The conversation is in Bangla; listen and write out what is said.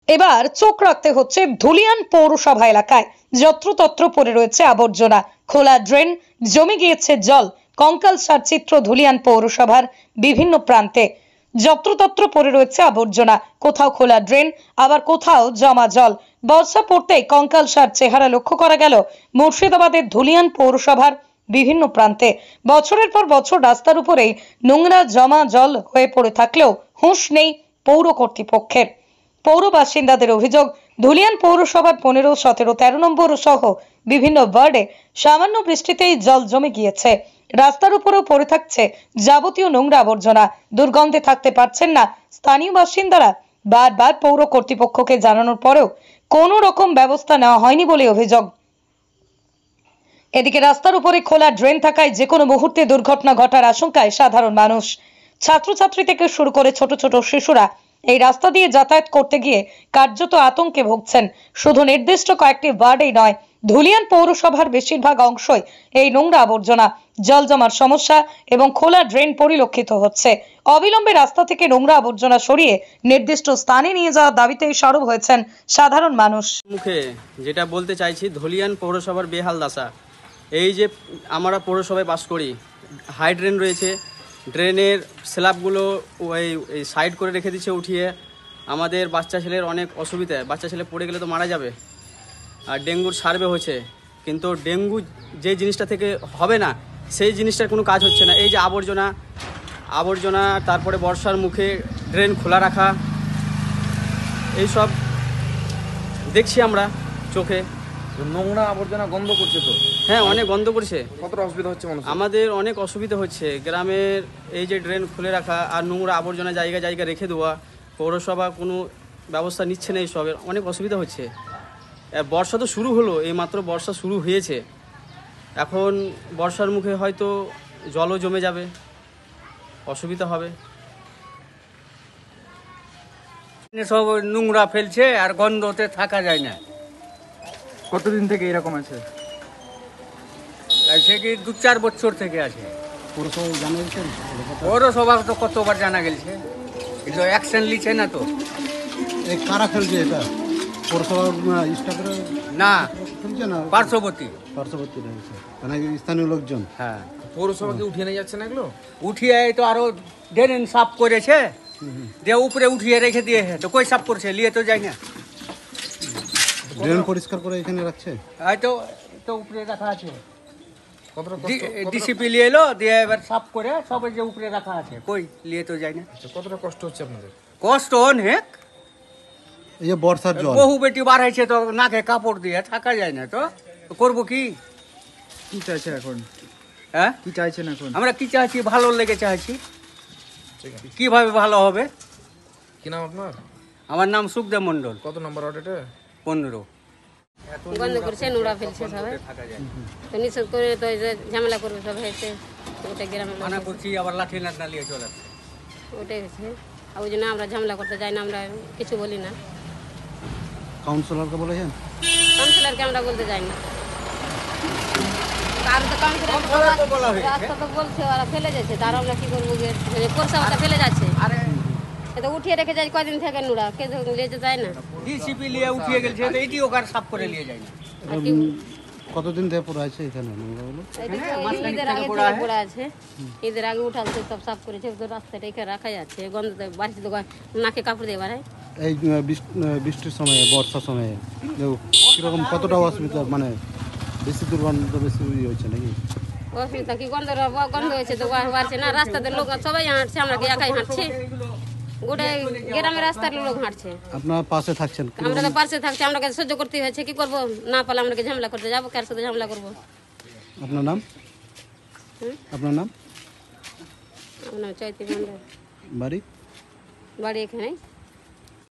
এবার চোখ রাখতে হচ্ছে ধুলিয়ান পৌরসভা এলাকায়। যত্রতত্র পড়ে রয়েছে আবর্জনা, খোলা ড্রেন, জমে গিয়েছে জল। কঙ্কালসার চিত্র ধুলিয়ান পৌরসভার বিভিন্ন প্রান্তে। যত্রতত্র পড়ে রয়েছে আবর্জনা, কোথাও খোলা ড্রেন, আবার কোথাও জমা জল। বর্ষা পড়তেই কঙ্কালসার চেহারা লক্ষ্য করা গেল মুর্শিদাবাদের ধুলিয়ান পৌরসভার বিভিন্ন প্রান্তে। বছরের পর বছর রাস্তার উপরেই নোংরা জমা জল হয়ে পড়ে থাকলেও হুঁশ নেই পৌর কর্তৃপক্ষের। পৌর বাসিন্দাদের অভিযোগ, ধুলিয়ান পৌরসভার 15, 17, 13 নম্বর সহ বিভিন্ন ওয়ার্ডে সামান্য বৃষ্টিতেই জল জমে গিয়েছে। রাস্তার উপরেও পড়ে থাকছে যাবতীয় নোংরা আবর্জনা। দুর্গন্ধে থাকতে পারছেন না স্থানীয় বাসিন্দারা। বারবার পৌর কর্তৃপক্ষকে জানানোর পরেও কোনো রকম ব্যবস্থা নেওয়া হয়নি বলে অভিযোগ। এদিকে রাস্তার উপরে খোলা ড্রেন থাকায় যে কোনো মুহূর্তে দুর্ঘটনা ঘটার আশঙ্কায় সাধারণ মানুষ। ছাত্রছাত্রী থেকে শুরু করে ছোট ছোট শিশুরা এই রাস্তা দিয়ে যাতায়াত করতে গিয়ে কার্যত আতঙ্কে ভুগছেন। শুধু নির্দিষ্ট কয়েকটি ওয়ার্ডেই নয়, ধুলিয়ান পৌরসভার বেশিরভাগ অংশই এই নোংরা আবর্জনা, জল জমার সমস্যা এবং খোলা ড্রেন পরিলক্ষিত হচ্ছে। অবিলম্বে রাস্তা থেকে নোংরা আবর্জনা সরিয়ে নির্দিষ্ট স্থানে নিয়ে যাওয়ার দাবিতে সরব হয়েছেন সাধারণ মানুষ। মুখে যেটা বলতে চাইছি, ধুলিয়ান পৌরসভার বেহাল দশা। এই যে আমরা পৌরসভায় বাস করি, হাই ড্রেন রয়েছে, ড্রেনের স্ল্যাবগুলো ওই সাইড করে রেখে দিচ্ছে উঠিয়ে। আমাদের বাচ্চা ছেলের অনেক অসুবিধা, বাচ্চা ছেলে পড়ে গেলে তো মারা যাবে। আর ডেঙ্গুর সার্ভে হচ্ছে, কিন্তু ডেঙ্গু যে জিনিসটা থেকে হবে না সেই জিনিসটার কোনো কাজ হচ্ছে না। এই যে আবর্জনা, তারপরে বর্ষার মুখে ড্রেন খোলা রাখা, এইসব দেখছি আমরা চোখে। নোংরা আবর্জনা গন্ধ করছে তো। হ্যাঁ, অনেক গন্ধ করছে। কতটা অসুবিধা হচ্ছে মানুষ? আমাদের অনেক অসুবিধা হচ্ছে। গ্রামের এই যে ড্রেন খুলে রাখা আর নোংরা আবর্জনা জায়গা জায়গা রেখে দেওয়া, পৌরসভা কোনো ব্যবস্থা নিচ্ছে না, এইসবের অনেক অসুবিধা হচ্ছে। বর্ষা তো শুরু হলো, এই মাত্র বর্ষা শুরু হয়েছে। এখন বর্ষার মুখে হয়তো জলও জমে যাবে, অসুবিধা হবে। সব নোংরা ফেলছে আর গন্ধতে থাকা যায় না। কতদিন থেকে এরকম আছে? সে কি 2-4 বছর থেকে আছে। পৌরসভা তো কতবার জানা গেছে, কিন্তু অ্যাকশন লিছে না তো। কারা ফেলছে এটা? পৌরসভার স্টাফের না, ফেলছে না, পার্শ্ববর্তী রয়েছে মানে স্থানীয় লোকজন। হ্যাঁ, পৌরসভাকে উঠিয়ে নিয়ে যাচ্ছে না এগুলো? উঠিয়ে তো আরো ড্রেন সাফ করেছে, দিয়ে উপরে উঠিয়ে রেখে দিয়ে তো কই সাফ করছে, নিয়ে তো যায় না। ড্রেন পরিষ্কার করে এখানে রাখছে, হয়তো তো উপরে রাখা আছে। কতটা ডিসিপি নিয়ে এলো, দিয়ে এবার সাফ করে সবাই যে উপরে রাখা আছে, কই নিয়ে তো যায় না। কতটা কষ্ট হচ্ছে আপনাদের? কষ্ট অনেক। এই যে বর্ষার জল, বহু বেটি বার হয়েছে তো নাকে কাপড় দিয়ে থাকা যায় না, তো করবো কি? কি চাইছেন এখন? হ্যাঁ, কি চাইছেন এখন? আমরা কি চাইছি, ভালো লেগে চাইছি। কিভাবে ভালো হবে? কি নাম আপনার? আমার নাম সুখদেব মন্ডল। কত নম্বর ওয়ার্ড এটা? 15। গন্ধ করছে, নোংরা ফেলছে সবাই, তো নিষেধ করে তো এই যে ঝামেলা করবে সব হয়েছে। ওটা গ্রামের মানা করছি, আবার লাঠি নাটনা নিয়ে চলে আসছে। ওটাই হচ্ছে, আর ওই জন্য আমরা ঝামেলা করতে যাই না, আমরা কিছু বলি না। কাউন্সিলরকে বলেছেন? কাউন্সিলরকে আমরা বলতে যাই না, আর তো কাউন্সিলর রাস্তা তো বলছে ওরা ফেলে যাচ্ছে, তার আমরা কি করবো? পৌরসভাটা ফেলে যাচ্ছে, এটা উঠিয়ে রেখে যায় কদিন থেকে নোংরা, কে নিয়ে যায় না। ডিসিপি নিয়ে উঠিয়ে গেছে, তো এটি ওকার সাফ করে নিয়ে যায় না। কতদিন থেকে পড়ে আছে এখানে নোংরাগুলো? ঈদের আগে থেকে পড়ে আছে, ঈদের আগে উঠাচ্ছে, সব সাফ করেছে, তো রাস্তাটা এখানে রাখা যাচ্ছে। গন্ধতে বাড়িতে তো নাকে কাপড় দিয়ে বাড়ায়। এই বৃষ্টির সময়ে, বর্ষার সময়ে কিরকম কতটা অসুবিধা, মানে বেশি দুর্গন্ধ বেশি হয়েছে নাকি? অসুবিধা কি, গন্ধ হয়েছে তো বাড়ছে না। রাস্তাতে লোক সবাই হাঁটছে, আমরা কি একাই হাঁটছি? গোটা গ্রামের রাস্তার লোক হাঁটছে। আপনার পাশে থাকছেন? আমরা তো পাশে থাকছি, আমরা সহ্য করতে হয়েছে, কি করবো? না পারলে আমরা ঝামেলা করতে যাবো, কার সাথে ঝামেলা করবো? আপনার নাম? আপনার নাম? আপনার চৈতি মন্ডল। বাড়ি? বাড়ি এখানে।